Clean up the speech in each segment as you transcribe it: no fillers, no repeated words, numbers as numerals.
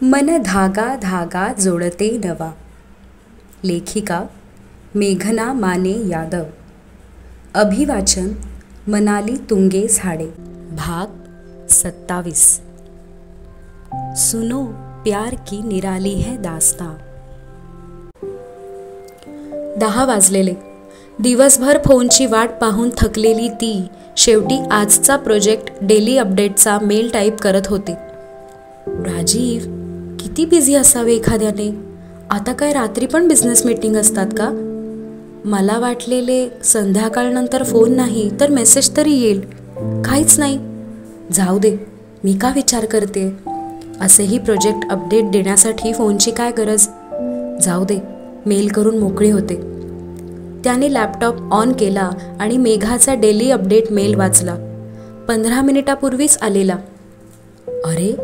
मन धागा धागा जोडते नवा. लेखिका मेघना माने यादव. अभिवाचन मनाली तुंगे झाडे. भाग 27. सुनो प्यार की निराली है दास्तां. 10 वाजलेले. दिवसभर फोनची वाट पाहून थकलेली ती शेवटी आजचा प्रोजेक्ट डेली अपडेटचा मेल टाईप करत होती. राजीव किती बिझी असावे एखाद्याने. आता काय रात्री पण बिझनेस मीटिंग असतात का? मला वाटलेले संध्याकाळनंतर फोन नाही तर मेसेज तरी येईल. काहीच नाही. जाऊ दे, मी का विचार करते. असेही प्रोजेक्ट अपडेट देण्यासाठी फोनची काय गरज. जाऊ दे, मेल करून मोकळे होते. त्याने लॅपटॉप ऑन केला आणि मेघाचा डेली अपडेट मेल वाचला. 15 मिनिटापूर्वीच आलेला. अरे,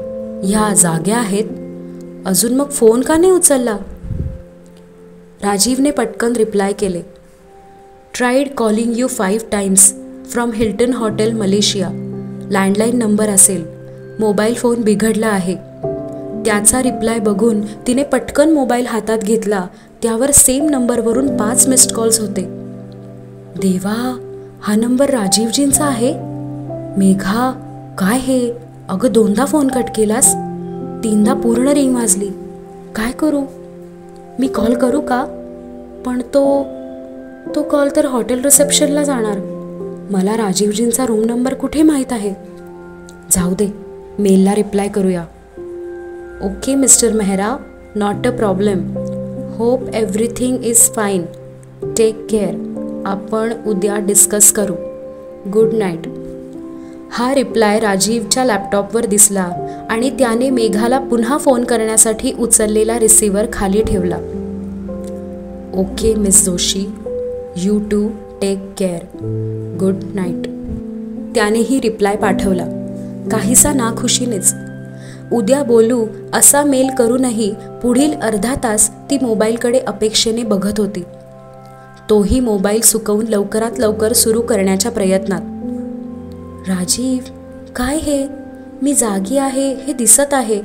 ह्या जाग्या आहेत. अजून मग फोन का नाही उचलला? राजीवने पटकन रिप्लाय केले. Tried calling you 5 times from Hilton hotel Malaysia. Landline number असेल. मोबाईल फोन बिघडला आहे. त्याचा रिप्लाय बघून तिने पटकन मोबाईल हातात घेतला. त्यावर सेम नंबरवरून 5 मिस्ड कॉल्स होते. देवा, हा नंबर राजीवजींचा आहे. मेघा, काय हे? अगं, 2दा फोन कट केलास. 3दा पूर्ण रिंग वाजली. काय करू? मी कॉल करू का? पण तो कॉल तर हॉटेल रिसेप्शनला जाणार. मला राजीवजींचा रूम नंबर कुठे माहीत आहे? जाऊ दे, मेलला रिप्लाय करूया. Okay mister Mehra, not a problem. Hope everything is fine. Take care. आपण उद्या डिस्कस करू. Good night. हा रिप्लाय राजीवच्या लॅपटॉपवर दिसला आणि त्याने मेघाला पुन्हा फोन करण्यासाठी उचललेला रिसिव्हर खाली ठेवला. Okay miss Joshi, you too take care. Good night. त्यानेही रिप्लाय पाठवला, काहीसा नाखुशीनेच. उद्या बोलू असा मेल करूनही पुढील अर्धा तास ती मोबाईलकडे अपेक्षेने बघत होती. तोही मोबाईल सुकवून लवकरात लवकर सुरू करण्याच्या प्रयत्नात. राजीव, काय हे? मी जागी आहे हे दिसत आहे,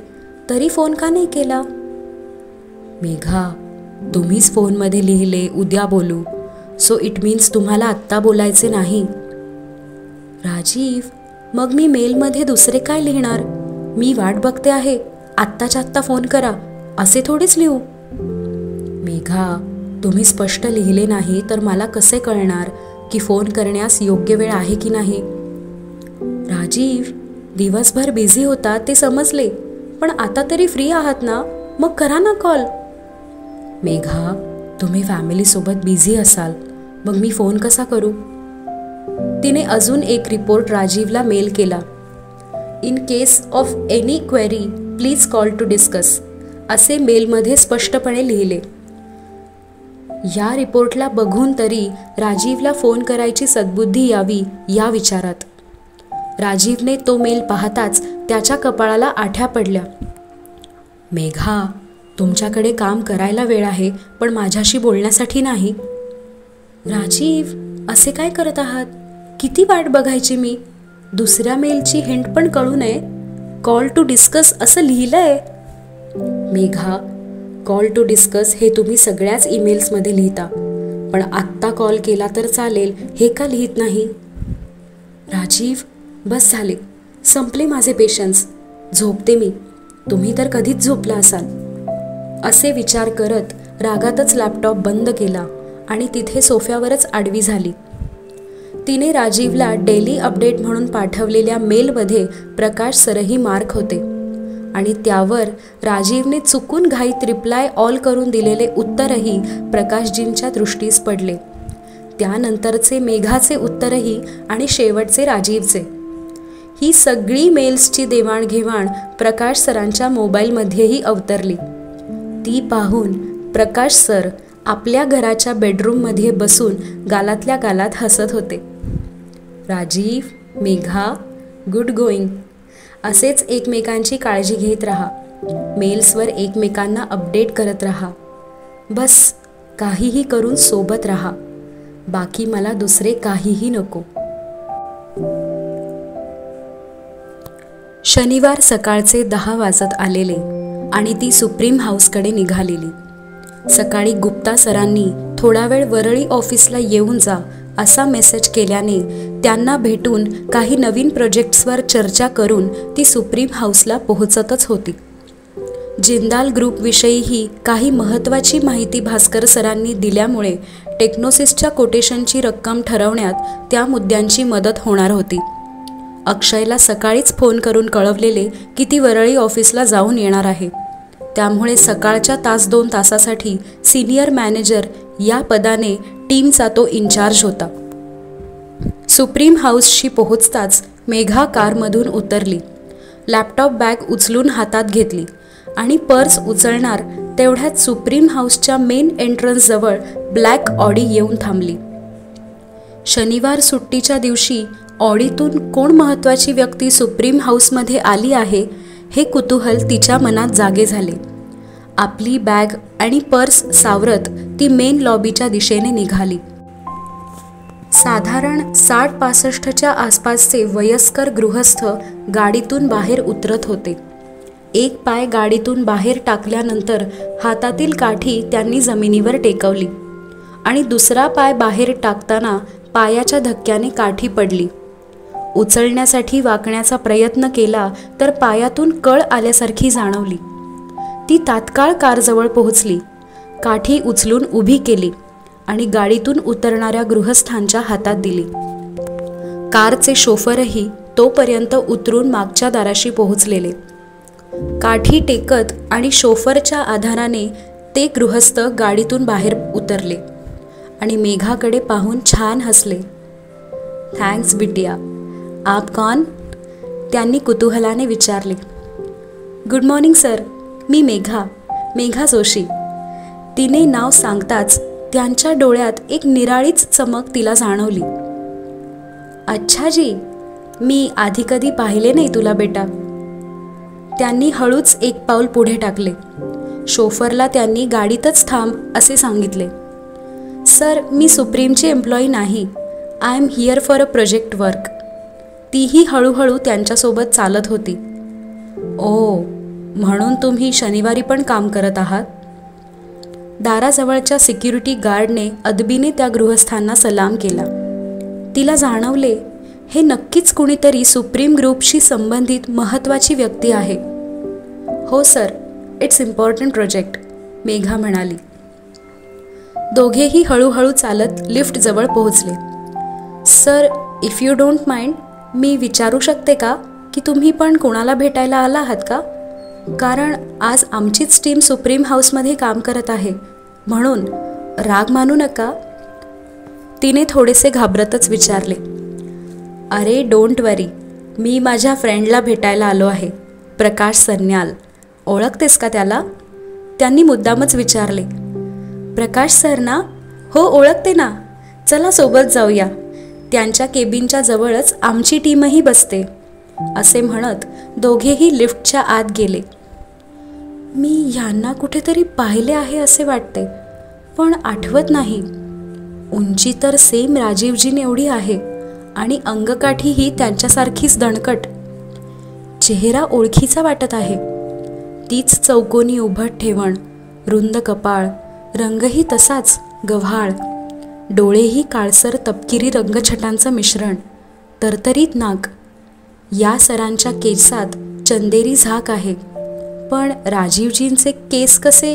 तरी फोन का नाही केला? मेघा, तुम्हीच फोनमध्ये लिहिले उद्या बोलू, सो इट मीन्स तुम्हाला आत्ता बोलायचे नाही. राजीव, मग मी मेलमध्ये दुसरे काय लिहिणार? मी वाट बघते आहे, आत्ताच्या आत्ता फोन करा असे थोडेच लिहू. मेघा, तुम्ही स्पष्ट लिहिले नाही तर मला कसे कळणार की फोन करण्यास योग्य वेळ आहे की नाही? राजीव, दिवसभर बिझी होता ते समजले, पण आता तरी फ्री आहात ना, मग करा ना कॉल. मेघा, तुम्ही फॅमिलीसोबत बिझी असाल, मग मी फोन कसा करू? तिने अजून एक रिपोर्ट राजीवला मेल केला. In case of any query please call to discuss असे मेलमध्ये स्पष्टपणे लिहिले. या रिपोर्टला बघून तरी राजीवला फोन करायची सद्बुद्धी यावी या विचारात. राजीवने तो मेल पाहताच त्याच्या कपाळाला आठ्या पडल्या. मेघा, तुमच्याकडे काम करायला वेळ आहे, पण माझ्याशी बोलण्यासाठी नाही. राजीव, असे काय करत आहात? किती वाट बघायची मी? दुसऱ्या मेलची हिंट पण कळू नये. कॉल टू डिस्कस असं लिहिलंय. मेघा, कॉल टू डिस्कस हे तुम्ही सगळ्याच ईमेल्समध्ये लिहिता, पण आत्ता कॉल केला तर चालेल हे का लिहित नाही? राजीव, बस झाले, संपले माझे पेशन्स. झोपते मी. तुम्ही तर कधीच झोपला असाल. असे विचार करत रागातच लॅपटॉप बंद केला आणि तिथे सोफ्यावरच आडवी झाली. तिने राजीवला डेली अपडेट म्हणून पाठवलेल्या मेलमध्ये प्रकाश सरही मार्क होते आणि त्यावर राजीवने चुकून घाईत रिप्लाय ऑल करून दिलेले उत्तरही प्रकाशजींच्या दृष्टीस पडले. त्यानंतरचे मेघाचे उत्तरही आणि शेवटचे राजीवचे. ही सगळी मेल्सची देवाणघेवाण प्रकाश सरांच्या मोबाईलमध्येही अवतरली. ती पाहून प्रकाश सर आपल्या घराच्या बेडरूममध्ये बसून गालातल्या गालात हसत होते. Rajiv, Megha, good going. असेच एकमेकांची काळजी घेत राहा. मेल्सवर एकमेकांना अपडेट करत राहा. बस, काहीही करून सोबत राहा. बाकी मला दुसरे काहीही नको. शनिवार सकाळचे 10 वाजत आलेले. आणि ती सुप्रीम हाऊसकडे निघालेली. सकाळी गुप्ता सरांनी थोडा वेळ वरळी ऑफिसला येऊन जा असा मेसेज केल्याने त्यांना भेटून काही नवीन प्रोजेक्ट्सवर चर्चा करून ती सुप्रीम हाऊसला पोहोचतच होती. जिंदाल ग्रुपविषयीही काही महत्त्वाची माहिती भास्कर सरांनी दिल्यामुळे टेक्नोसिसच्या कोटेशनची रक्कम ठरवण्यात त्या मुद्द्यांची मदत होणार होती. अक्षयला सकाळीच फोन करून कळवलेले की ती वरळी ऑफिसला जाऊन येणार आहे. त्यामुळे सकाळच्या 1-2 तासासाठी सिनियर मॅनेजर या पदाने टीमचा तो इन्चार्ज होता. सुप्रीम हाऊसशी पोहोचताच मेघा कारमधून उतरली, लॅपटॉप बॅग उचलून हातात घेतली आणि पर्स उचलणार तेवढ्यात सुप्रीम हाऊसच्या मेन एंट्रन्सजवळ ब्लॅक ऑडी येऊन थांबली. शनिवार सुट्टीच्या दिवशी ऑडीतून कोण महत्त्वाची व्यक्ती सुप्रीम हाऊसमध्ये आली आहे हे कुतूहल तिच्या मनात जागे झाले. आपली बॅग आणि पर्स सावरत ती मेन लॉबीच्या दिशेने निघाली. साधारण 60-65च्या आसपासचे वयस्कर गृहस्थ गाडीतून बाहेर उतरत होते. एक पाय गाडीतून बाहेर टाकल्यानंतर हातातील काठी त्यांनी जमिनीवर टेकवली आणि दुसरा पाय बाहेर टाकताना पायाच्या धक्क्याने काठी पडली. उचलण्यासाठी वाकण्याचा प्रयत्न केला तर पायातून कळ आल्यासारखी जाणवली. ती तात्काळ कारजवळ पोहोचली, काठी उचलून उभी केली आणि गाडीतून उतरणाऱ्या गृहस्थांच्या हातात दिली. कारचे शोफरही तोपर्यंत उतरून मागच्या दाराशी पोहोचलेले. काठी टेकत आणि शोफरच्या आधाराने ते गृहस्थ गाडीतून बाहेर उतरले आणि मेघाकडे पाहून छान हसले. थँक्स बिटिया. आप कौन? त्यांनी कुतूहलाने विचारले. गुड मॉर्निंग सर, मी मेघा जोशी. तिने नाव सांगताच त्यांच्या डोळ्यात एक निराळीच चमक तिला जाणवली. अच्छा जी, मी आधी कधी पाहिले नाही तुला बेटा. त्यांनी हळूच एक पाऊल पुढे टाकले. शोफरला त्यांनी गाडीतच थांब असे सांगितले. सर, मी सुप्रीमची एम्प्लॉई नाही. I am here for a project work. तीही हळूहळू त्यांच्यासोबत चालत होती. ओ, म्हणून तुम्ही शनिवारी पण काम करत आहात? दाराजवळच्या सिक्युरिटी गार्डने अदबीने त्या गृहस्थांना सलाम केला. तिला जाणवले हे नक्कीच कुणीतरी सुप्रीम ग्रुपशी संबंधित महत्त्वाची व्यक्ती आहे. हो sir, it's important project, Megha म्हणाली. दोघेही हळूहळू चालत लिफ्टजवळ पोहोचले. Sir, if you don't mind, मी विचारू शकते का की तुम्ही पण कोणाला भेटायला आला आहात का? कारण आज आमचीच टीम सुप्रीम हाऊसमध्ये काम करत आहे, म्हणून राग मानू नका. तिने थोडेसे घाबरतच विचारले. अरे डोंट वरी, मी माझ्या फ्रेंडला भेटायला आलो आहे, प्रकाश सन्याल. ओळखतेस का त्याला? त्यांनी मुद्दामच विचारले. प्रकाश सर ना? हो ओळखते ना, चला सोबत जाऊया. त्यांच्या केबिनच्या जवळच आमची टीमही बसते, असे म्हणत दोघेही लिफ्टच्या आत गेले. मी यांना कुठेतरी पाहिले आहे असे वाटते, पण आठवत नाही. उंची तर सेम राजीवजीन एवढी आहे आणि अंगकाठीही त्यांच्यासारखीच दणकट. चेहरा ओळखीचा वाटत आहे. तीच चौकोनी उभट ठेवण, रुंद कपाळ, रंगही तसाच गव्हाळ, डोळेही काळसर तपकिरी रंगछटांचं मिश्रण, तरतरीत नाक. या सरांच्या केसात चंदेरी झाक आहे, पण राजीवजींचे केस कसे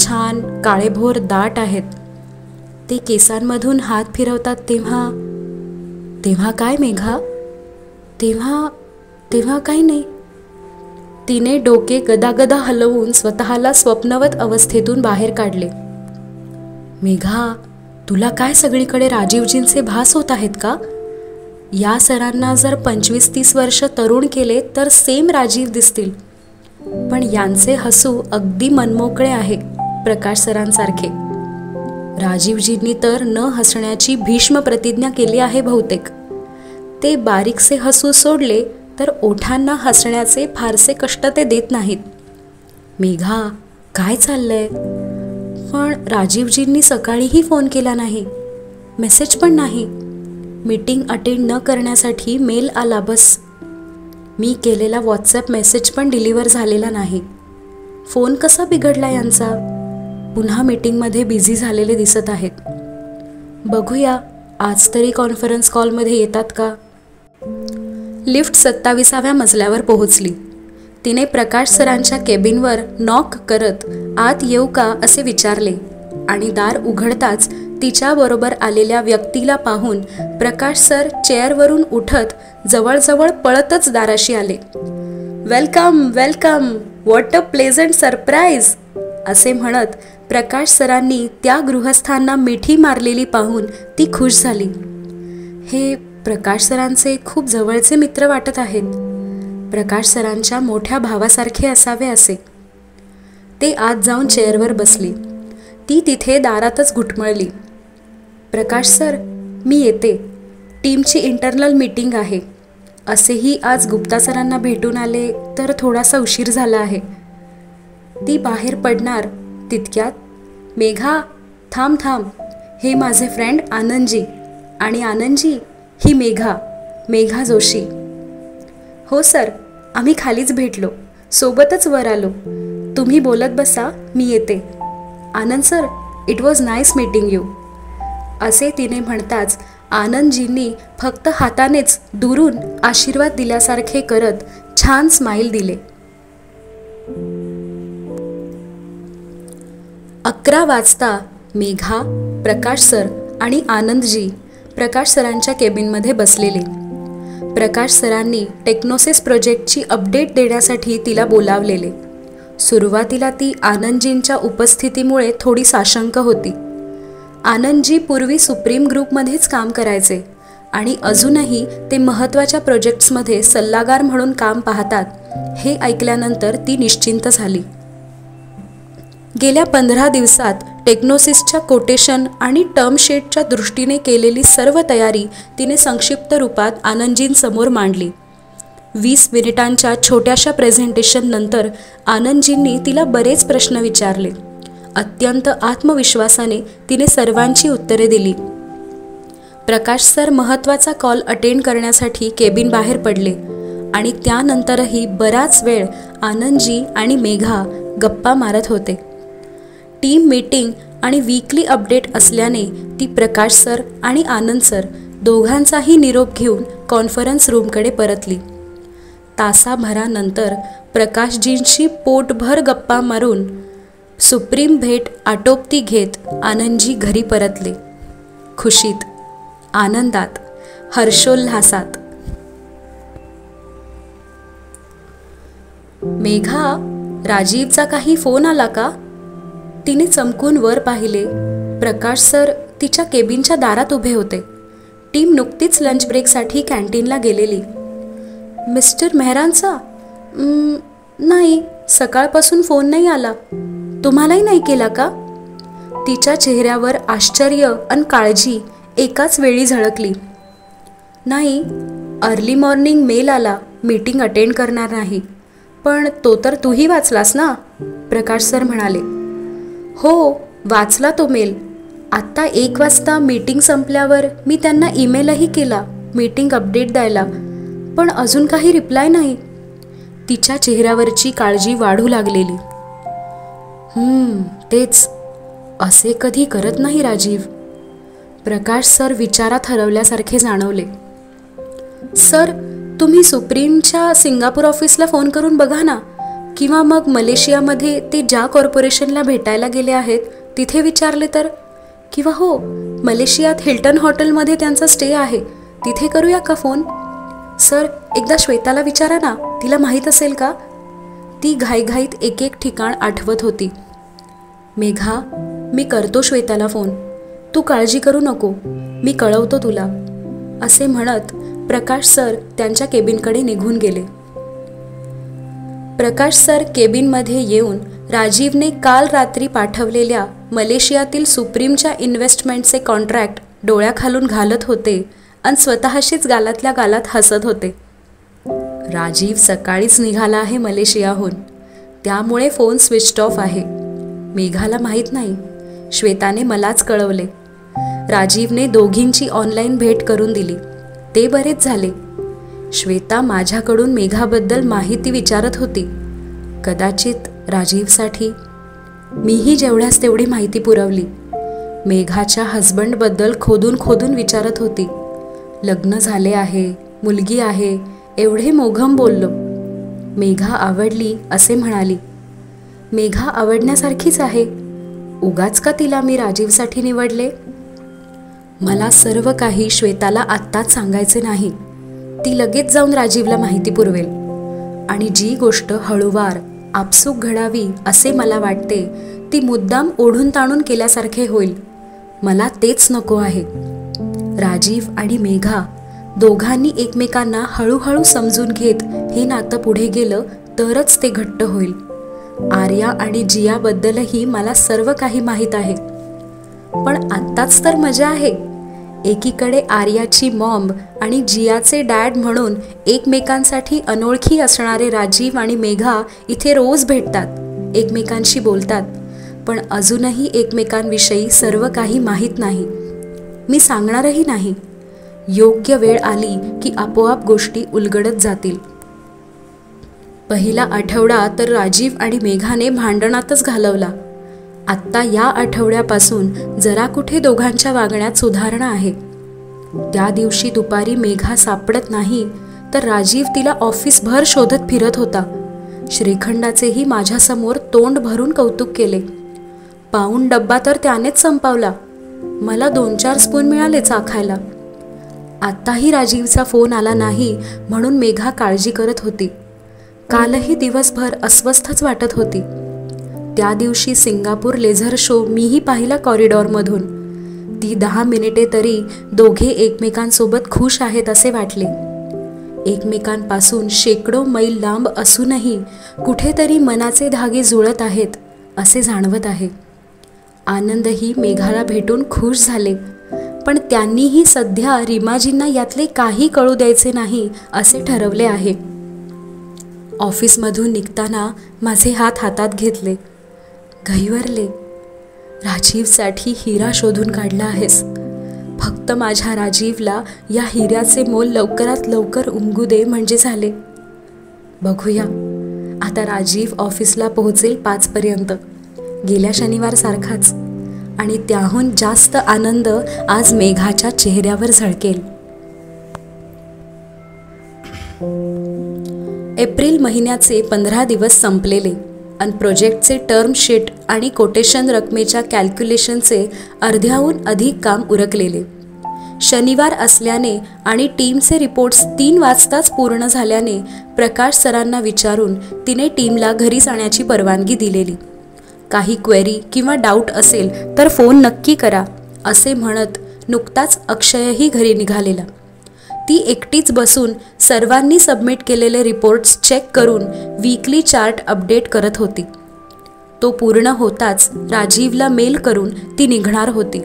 छान काळेभोर दाट आहेत. ते केसांमधून हात फिरवतात तेव्हा काय मेघा? तेव्हा काही नाही. तिने डोके गदागदा हलवून स्वतःला स्वप्नवत अवस्थेतून बाहेर काढले. मेघा, तुला काय सगळीकडे राजीवजींचे भास होत आहेत का? या सरांना जर 25-30 वर्ष तरुण केले तर सेम राजीव दिसतील, पण यांचे हसू अगदी मनमोकळे आहे, प्रकाश सरांसारखे. राजीवजींनी तर न हसण्याची भीष्म प्रतिज्ञा केली आहे बहुतेक. ते बारीकसे हसू सोडले तर ओठांना हसण्याचे फारसे कष्ट ते देत नाहीत. मेघा, काय चाललंय? पण राजीवजींनी सकाळीही फोन केला नाही, मेसेज पण नाही. मीटिंग अटेंड न करण्यासाठी मेल आला बस. मी केलेला व्हॉट्सॲप मेसेज पण डिलिव्हर झालेला नाही. फोन कसा बिघडला यांचा? पुन्हा मीटिंगमध्ये बिझी झालेले दिसत आहेत. बघूया आज तरी कॉन्फरन्स कॉलमध्ये येतात का? लिफ्ट 27व्या मजल्यावर पोहोचली. तिने प्रकाश सरांच्या केबिनवर नॉक करत आत येऊ का असे विचारले आणि दार उघडताच तिच्याबरोबर आलेल्या व्यक्तीला पाहून प्रकाश सर चेअरवरून उठत जवळजवळ पळतच दाराशी आले. Welcome welcome, what a pleasant surprise असे म्हणत प्रकाश सरांनी त्या गृहस्थांना मिठी मारलेली पाहून ती खुश झाली. हे प्रकाश सरांचे खूप जवळचे मित्र वाटत आहेत. प्रकाश सरांच्या मोठ्या भावासारखे असावे असे. ते आत जाऊन चेअरवर बसली. ती तिथे दारातच घुटमळली. प्रकाश सर, मी येते. टीमची इंटरनल मीटिंग आहे. असेही आज गुप्ता सरांना भेटून आले तर थोडासा उशीर झाला आहे. ती बाहेर पडणार तितक्यात, मेघा थांब थांब, हे माझे फ्रेंड आनंदजी, आणि आनंदजी ही मेघा जोशी. हो सर, आम्ही खालीच भेटलो, सोबतच वर आलो. तुम्ही बोलत बसा, मी येते. Anand sir, it was nice meeting you असे तिने म्हणताच आनंदजींनी फक्त हातानेच दुरून आशीर्वाद दिल्यासारखे करत छान स्माईल दिले. 11 वाजता मेघा, प्रकाश सर आणि आनंदजी प्रकाश सरांच्या केबिनमध्ये बसलेले. प्रकाश सरांनी टेक्नोसिस प्रोजेक्टची अपडेट देण्यासाठी तिला बोलावलेले. सुरुवातीला ती आनंदजींच्या उपस्थितीमुळे थोडी साशंक होती. आनंदजी पूर्वी सुप्रीम ग्रुपमध्येच काम करायचे आणि अजूनही ते महत्त्वाच्या प्रोजेक्ट्समध्ये सल्लागार म्हणून काम पाहतात हे ऐकल्यानंतर ती निश्चिंत झाली. गेल्या 15 दिवसात टेक्नोसिसच्या कोटेशन आणि टर्म शीटच्या दृष्टीने केलेली सर्व तयारी तिने संक्षिप्त रूपात आनंदजींसमोर मांडली. 20 मिनिटांच्या छोट्याशा प्रेझेंटेशन नंतर आनंदजींनी तिला बरेच प्रश्न विचारले. अत्यंत आत्मविश्वासाने तिने सर्वांची उत्तरे दिली. प्रकाश सर महत्त्वाचा कॉल अटेंड करण्यासाठी केबिन बाहेर पडले आणि त्यानंतरही बराच वेळ आनंदजी आणि मेघा गप्पा मारत होते. टीम मीटिंग आणि वीकली अपडेट असल्याने ती प्रकाश सर आणि आनंद सर दोघांचाही निरोप घेऊन कॉन्फरन्स रूमकडे परतली. तासाभरानंतर प्रकाशजींशी पोटभर गप्पा मारून सुप्रीम भेट आटोपती घेत आनंदजी घरी परतले. खुशीत, आनंदात, हर्षोल्हासात. मेघा, राजीवचा काही फोन आला का? तिने चमकून वर पाहिले. प्रकाश सर तिच्या केबिनच्या दारात उभे होते. टीम नुकतीच लंच ब्रेकसाठी कॅन्टीनला गेलेली. मिस्टर मेहरांचा? नाही, सकाळपासून फोन नाही आला. तुम्हालाही नाही केला का? तिच्या चेहऱ्यावर आश्चर्य आणि काळजी एकाच वेळी झळकली. नाही, अर्ली मॉर्निंग मेल आला, मीटिंग अटेंड करणार नाही. पण तो तर तूही वाचलास ना? प्रकाश सर म्हणाले. हो, वाचला तो मेल. आत्ता 1 वाजता मीटिंग संपल्यावर मी त्यांना ईमेलही केला मीटिंग अपडेट द्यायला, पण अजून काही रिप्लाय नाही. तिच्या चेहऱ्यावरची काळजी वाढू लागलेली. तेच, असे कधी करत नाही राजीव. प्रकाश सर विचारात हरवल्यासारखे जाणवले. सर, तुम्ही सुप्रीमच्या सिंगापूर ऑफिसला फोन करून बघा ना, किंवा मग मलेशियामध्ये ते ज्या कॉर्पोरेशनला भेटायला गेले आहेत तिथे विचारले तर, किंवा हो, मलेशियात हिल्टन हॉटेलमध्ये त्यांचा स्टे आहे, तिथे करूया का फोन? सर, एकदा श्वेताला विचारा ना, तिला माहीत असेल का? ती घाईघाईत एक एक ठिकाण आठवत होती. मेघा, मी करतो श्वेताला फोन, तू काळजी करू नको, मी कळवतो तुला असे म्हणत प्रकाश सर त्यांच्या केबिनकडे निघून गेले. प्रकाश सर केबिनमध्ये येऊन राजीवने काल रात्री पाठवलेल्या मलेशियातील सुप्रीमच्या इन्व्हेस्टमेंटचे कॉन्ट्रॅक्ट डोळ्याखालून घालत होते आणि स्वतःशीच गालातल्या गालात हसत होते. राजीव सकाळीच निघाला आहे मलेशियाहून, त्यामुळे फोन स्विच ऑफ आहे. मेघाला माहीत नाही, श्वेताने मलाच कळवले. राजीवने दोघींची ऑनलाईन भेट करून दिली, ते बरेच झाले. श्वेता माझ्याकडून मेघाबद्दल माहिती विचारत होती. कदाचित राजीवसाठी? मीही जेवढ्यास तेवढी माहिती पुरवली. मेघाच्या हजबंडबद्दल खोदून खोदून विचारत होती. लग्न झाले आहे, मुलगी आहे, एवढे मोघम बोललो. मेघा आवडली असे म्हणाली. मेघा आवडण्यासारखीच आहे, उगाच का तिला मी राजीवसाठी निवडले? मला सर्व काही श्वेताला आत्ताच सांगायचे नाही. ती लगेच जाऊन राजीवला माहिती पुरवेल आणि जी गोष्ट हळूवार आपसूक घडावी असे मला वाटते ती मुद्दाम ओढून ताणून केल्यासारखे होईल. मला तेच नको आहे. राजीव आणि मेघा दोघांनी एकमेकांना हळूहळू समजून घेत हे नातं पुढे गेलं तरच ते घट्ट होईल. आर्या आणि जियाबद्दलही मला सर्व काही माहीत आहे. पण आत्ताच तर मजा आहे. एकीकडे आर्याची मॉम आणि जियाचे डॅड म्हणून एकमेकांसाठी अनोळखी असणारे राजीव आणि मेघा इथे रोज भेटतात, एकमेकांशी बोलतात, पण अजूनही एकमेकांविषयी सर्व काही माहीत नाही. मी सांगणारही नाही. योग्य वेळ आली की आपोआप गोष्टी उलगडत जातील. पहिला आठवडा तर राजीव आणि मेघाने भांडणातच घालवला. आत्ता या आठवड्यापासून जरा कुठे दोघांच्या वागण्यात सुधारणा आहे. त्या दिवशी दुपारी मेघा सापडत नाही तर राजीव तिला ऑफिसभर शोधत फिरत होता. श्रीखंडाचेही माझ्यासमोर तोंड भरून कौतुक केले. पाऊण डब्बा तर त्यानेच संपवला. मला 2-4 स्पून मिळाले चाखायला. आत्ताही राजीवचा फोन आला नाही म्हणून मेघा काळजी करत होती. कालही दिवसभर अस्वस्थच वाटत होती. त्या दिवशी सिंगापूर लेझर शो मीही पाहिला कॉरिडॉरमधून. ती 10 मिनिटे तरी दोघे एकमेकांसोबत खुश आहेत असे वाटले. एकमेकांपासून शेकडो मैल लांब असूनही कुठेतरी मनाचे धागे जुळत आहेत असे जाणवत आहे. आनंदही मेघाला भेटून खुश झाले, पण त्यांनीही सध्या रिमाजींना यातले काही कळू द्यायचे नाही असे ठरवले आहे. ऑफिसमधून निघताना माझे हात हातात घेतले. घाईवरले. राजीवसाठी हिरा शोधून काढला आहेस. फक्त माझ्या राजीवला या हिऱ्याचे मोल लवकरात लवकर उमगू दे म्हणजे झाले. बघूया. आता राजीव ऑफिसला पोहोचेल 5 पर्यंत, गेल्या शनिवार सारखाच, आणि त्याहून जास्त आनंद आज मेघाच्या चेहऱ्यावर झळकेल. एप्रिल महिन्याचे 15 दिवस संपलेले आणि प्रोजेक्टचे टर्म शीट आणि कोटेशन रकमेच्या कॅल्क्युलेशनचे अर्ध्याहून अधिक काम उरकलेले. शनिवार असल्याने आणि टीमचे रिपोर्ट्स 3 वाजताच पूर्ण झाल्याने प्रकाश सरांना विचारून तिने टीमला घरी जाण्याची परवानगी दिलेली. काही क्वेरी किंवा डाऊट असेल तर फोन नक्की करा असे म्हणत नुकताच अक्षयही घरी निघालेला. ती एकटीच बसून सर्वांनी सबमिट केलेले रिपोर्ट्स चेक करून वीकली चार्ट अपडेट करत होती. तो पूर्ण होताच राजीवला मेल करून ती निघणार होती.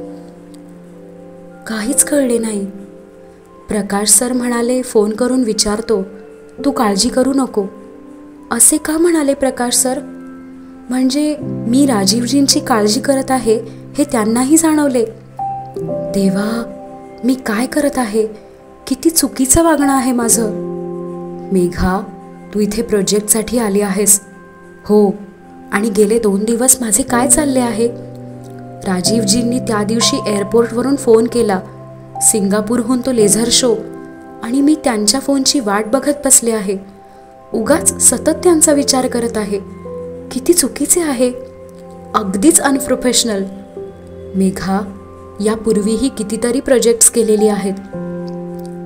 काहीच कळले नाही. प्रकाश सर म्हणाले फोन करून विचारतो, तू काळजी करू नको. असे का म्हणाले प्रकाश सर? म्हणजे मी राजीवजींची काळजी करत आहे हे त्यांनाही जाणवले. देवा, मी काय करत आहे? किती चुकीचं वागणं आहे माझं. मेघा, तू इथे प्रोजेक्टसाठी आली आहेस? हो. आणि गेले 2 दिवस माझे काय चालले आहे? राजीवजींनी त्या दिवशी एअरपोर्टवरून फोन केला. सिंगापूरहून तो लेझर शो, आणि मी त्यांच्या फोनची वाट बघत बसले आहे. उगाच सतत त्यांचा विचार करत आहे. किती चुकीचे आहे. अगदीच अनप्रोफेशनल. मेघा, यापूर्वीही कितीतरी प्रोजेक्ट्स केलेली आहेत.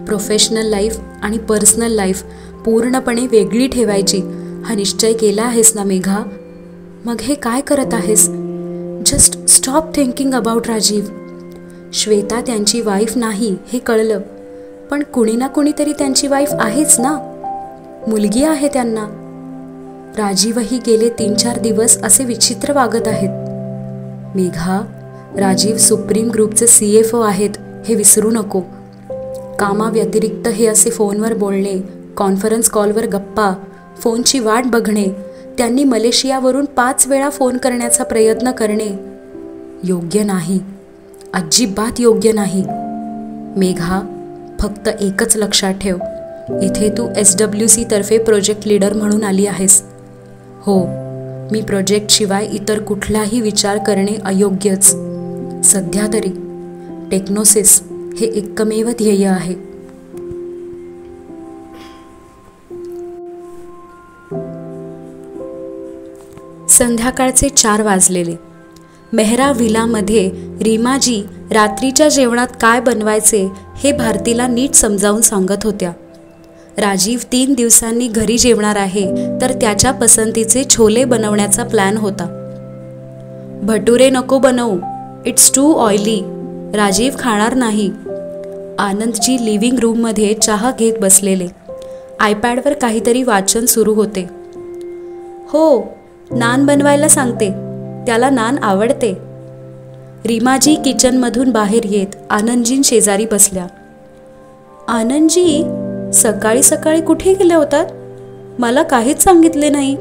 प्रोफेशनल लाईफ आणि पर्सनल लाईफ पूर्णपणे वेगळी ठेवायची हा निश्चय केला आहेस ना मेघा? मग हे काय करत आहेस? Just stop thinking about Rajiv. Shweta त्यांची वाईफ नाही हे कळलं, पण कुणी ना कुणीतरी त्यांची वाईफ आहेच ना. मुलगी आहे त्यांना. राजीवही गेले 3-4 दिवस असे विचित्र वागत आहेत. मेघा, राजीव सुप्रीम ग्रुपचे CFO आहेत हे विसरू नको. कामाव्यतिरिक्त हे असे फोनवर बोलणे, कॉन्फरन्स कॉलवर गप्पा, फोनची वाट बघणे, त्यांनी मलेशियावरून 5 वेळा फोन करण्याचा प्रयत्न करणे योग्य नाही. अजिबात योग्य नाही. मेघा, फक्त एकच लक्षात ठेव, इथे तू SWC तर्फे प्रोजेक्ट लीडर म्हणून आली आहेस. हो, मी प्रोजेक्टशिवाय इतर कुठलाही विचार करणे अयोग्यच. सध्या तरी टेक्नोसिस हे एकमेव ध्येय आहे. संध्याकाळचे 4 वाजलेले. मेहरा व्हिलामध्ये रीमाजी रात्रीच्या जेवणात काय बनवायचे हे भारतीला नीट समजावून सांगत होत्या. राजीव 3 दिवसांनी घरी जेवणार आहे, तर त्याच्या पसंतीचे छोले बनवण्याचा प्लॅन होता. भटुरे नको बनवू, इट्स टू ऑइली. राजीव खाणार नाही. आनंदजी लिव्हिंग रूममध्ये चहा घेत बसलेले. आयपॅडवर काहीतरी वाचन सुरू होते. हो, नान बनवायला सांगते, त्याला नान आवडते. रीमाजी किचनमधून बाहेर येत आनंदजीं शेजारी बसल्या. आनंदजी, सकाळी सकाळी कुठे गेल्या होतात? मला काहीच सांगितले नाही.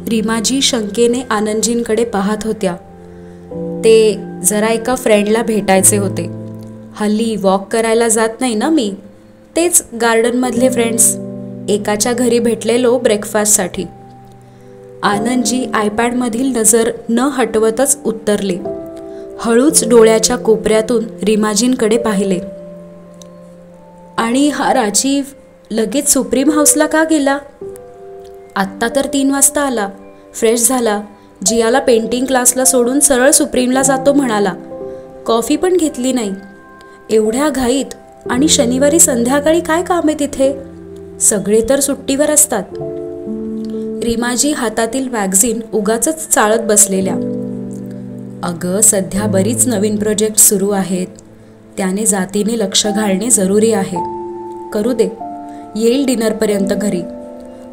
रीमाजी शंकेने आनंदजींकडे पाहत होत्या. ते जरा एका फ्रेंडला भेटायचे होते. हल्ली वॉक करायला जात नाही ना मी. तेच गार्डनमधले फ्रेंड्स. एकाच्या घरी भेटलेलो ब्रेकफास्टसाठी. आनंदजी आयपॅडमधील नजर न हटवतच उत्तरले. हळूच डोळ्याच्या कोपऱ्यातून रीमाजींकडे पाहिले. आणि हा राजीव लगेच सुप्रीम हाऊसला का गेला? आत्ता तर 3 वाजता आला, फ्रेश झाला, जियाला पेंटिंग क्लासला सोडून सरळ सुप्रीमला जातो म्हणाला. कॉफी पण घेतली नाही. एवढ्या घाईत आणि शनिवारी संध्याकाळी काय काम आहे तिथे? सगळे तर सुट्टीवर असतात. रीमाजी हातातील मॅगझिन उगाचच चाळत बसलेल्या. अगं, सध्या बरीच नवीन प्रोजेक्ट सुरू आहेत. त्याने जातीने लक्ष घालणे जरुरी आहे. करू दे, येईल डिनरपर्यंत घरी,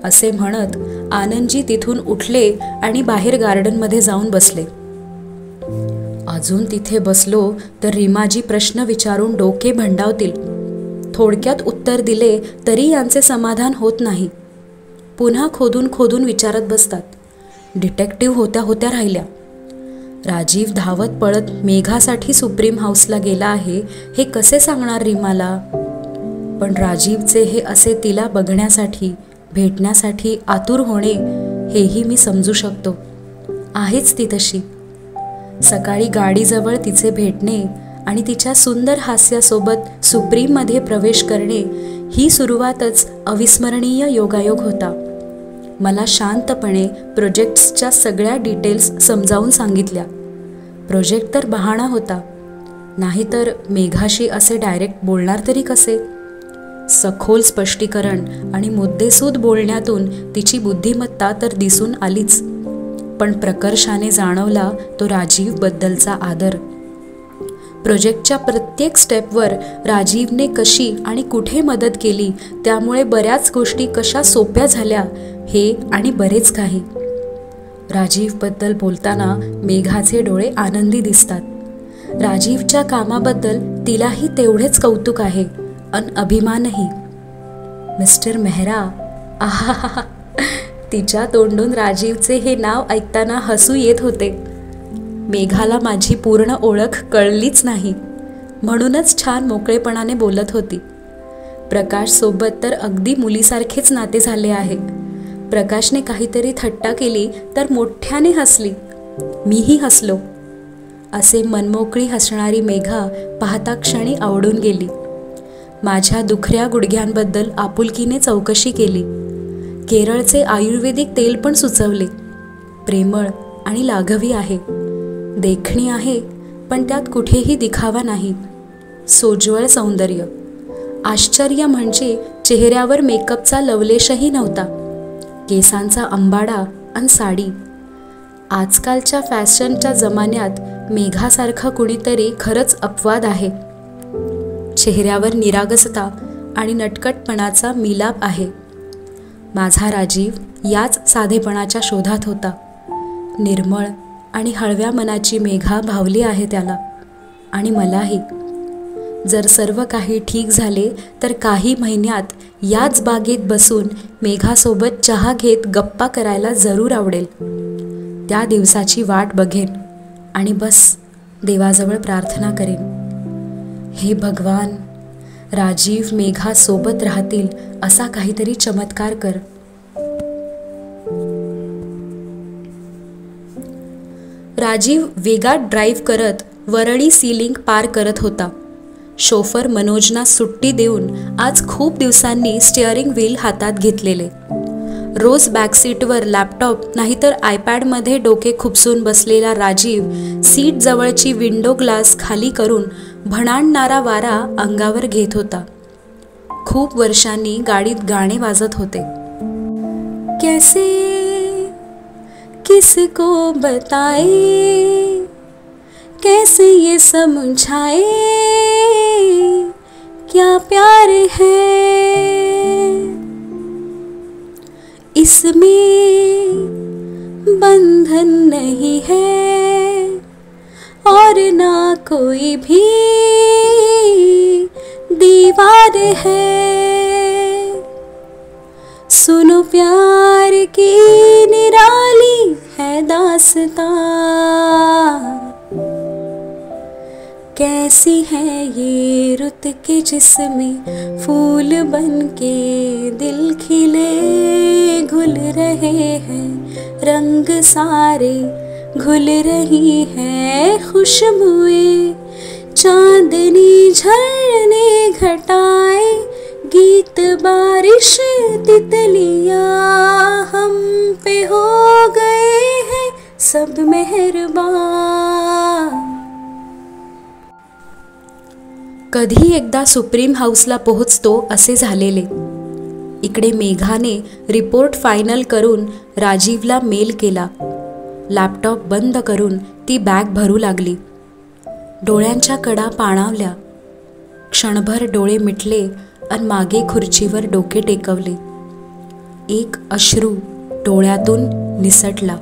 असे म्हणत आनंदजी तिथून उठले आणि बाहेर गार्डनमध्ये जाऊन बसले. अजून तिथे बसलो तर रीमाजी प्रश्न विचारून डोके भंडावतील. थोडक्यात उत्तर दिले तरी यांचे समाधान होत नाही. पुन्हा खोदून खोदून विचारत बसतात. डिटेक्टिव्ह होत्या होत्या राहिल्या. राजीव धावत पळत मेघासाठी सुप्रीम हाऊसला गेला आहे हे कसे सांगणार रीमाला? पण राजीवचे हे असे तिला बघण्यासाठी, भेटण्यासाठी आतुर होणे हेही मी समजू शकतो. आहेच ती तशी. सकाळी गाडीजवळ तिचे भेटणे आणि तिच्या सुंदर हास्यासोबत सुप्रीममध्ये प्रवेश करणे ही सुरुवातच अविस्मरणीय योगायोग होता. मला शांतपणे प्रोजेक्ट्सच्या सगळ्या डिटेल्स समजावून सांगितल्या. प्रोजेक्ट तर बहाणा होता, नाहीतर मेघाशी असे डायरेक्ट बोलणार तरी कसे? सखोल स्पष्टीकरण आणि मुद्देसूद बोलण्यातून तिची बुद्धिमत्ता तर दिसून आलीच, पण प्रकर्षाने जाणवला तो राजीवबद्दलचा आदर. प्रोजेक्टच्या प्रत्येक स्टेपवर राजीवने कशी आणि कुठे मदत केली, त्यामुळे बऱ्याच गोष्टी कशा सोप्या झाल्या हे आणि बरेच काही. राजीवबद्दल बोलताना मेघाचे डोळे आनंदी दिसतात. राजीवच्या कामाबद्दल तिलाही तेवढेच कौतुक आहे अन अभिमानही. मिस्टर मेहरा, आहा, तिच्या तोंडून राजीवचे हे नाव ऐकताना हसू येत होते. मेघाला माझी पूर्ण ओळख कळलीच नाही, म्हणूनच छान मोकळेपणाने बोलत होती. प्रकाशसोबत तर अगदी मुलीसारखेच नाते झाले आहे. प्रकाशने काहीतरी थट्टा केली तर मोठ्याने हसली. मीही हसलो. असे मनमोकळी हसणारी मेघा पाहता क्षणी आवडून गेली. माझ्या दुखऱ्या गुडघ्यांबद्दल आपुलकीने चौकशी केली. केरळचे आयुर्वेदिक तेल पण सुचवले. प्रेमळ आणि लाघवी आहे. देखणी आहे, पण त्यात कुठेही दिखावा नाही. सोज्वळ सौंदर्य. आश्चर्य म्हणजे चेहऱ्यावर मेकअपचा लवलेशही नव्हता. केसांचा अंबाडा आणि साडी. आजकालच्या फॅशनच्या जमान्यात मेघासारखा कुणीतरी खरंच अपवाद आहे. चेहऱ्यावर निरागसता आणि नटखटपणाचा मिलाप आहे. माझा राजीव याच साधेपणाच्या शोधात होता. निर्मळ आणि हळव्या मनाची मेघा भावली आहे त्याला, आणि मलाही. जर सर्व काही ठीक झाले तर काही महिन्यात याच बागेत बसून मेघासोबत चहा घेत गप्पा करायला जरूर आवडेल. त्या दिवसाची वाट बघेन आणि बस देवाजवळ प्रार्थना करेन, हे भगवान, राजीव मेघा सोबत राहतील असा काहीतरी चमत्कार कर. राजीव वेगात ड्राईव्ह करत वरळी सीलिंग पार करत होता. शोफर मनोजना सुट्टी देऊन आज खूप दिवसांनी स्टिअरिंग व्हील हातात घेतलेले. रोज बॅकसीटवर लॅपटॉप नाहीतर आयपॅडमध्ये डोके खुपसून बसलेला राजीव सीट जवळची विंडो ग्लास खाली करून भणाणणारा वारा अंगावर घेत होता. खूप वर्षांनी गाडीत गाणे वाजत होते. कैसे किसको बताए, कैसे ये समझाए, क्या प्यार है इसमें बंधन नहीं है और ना कोई भी दीवार है. सुनो प्यार की निराली है दास्तां, कैसी है ये रुत के जिसमें फूल बन के दिल खिले. घुल रहे हैं रंग सारे, घुल रही है खुशबुएं. चांदनी झरने घटाए, गीत बारिश तितलियां हम पे हो गए हैं सब मेहरबान. कधी एकदा सुप्रीम हाऊसला पोहोचतो असे झालेले. इकडे मेघाने रिपोर्ट फायनल करून राजीवला मेल केला. लॅपटॉप बंद करून ती बॅग भरू लागली. डोळ्यांच्या कडा पाणावल्या. क्षणभर डोळे मिटले आणि मागे खुर्चीवर डोके टेकवले. एक अश्रू डोळ्यातून निसटला.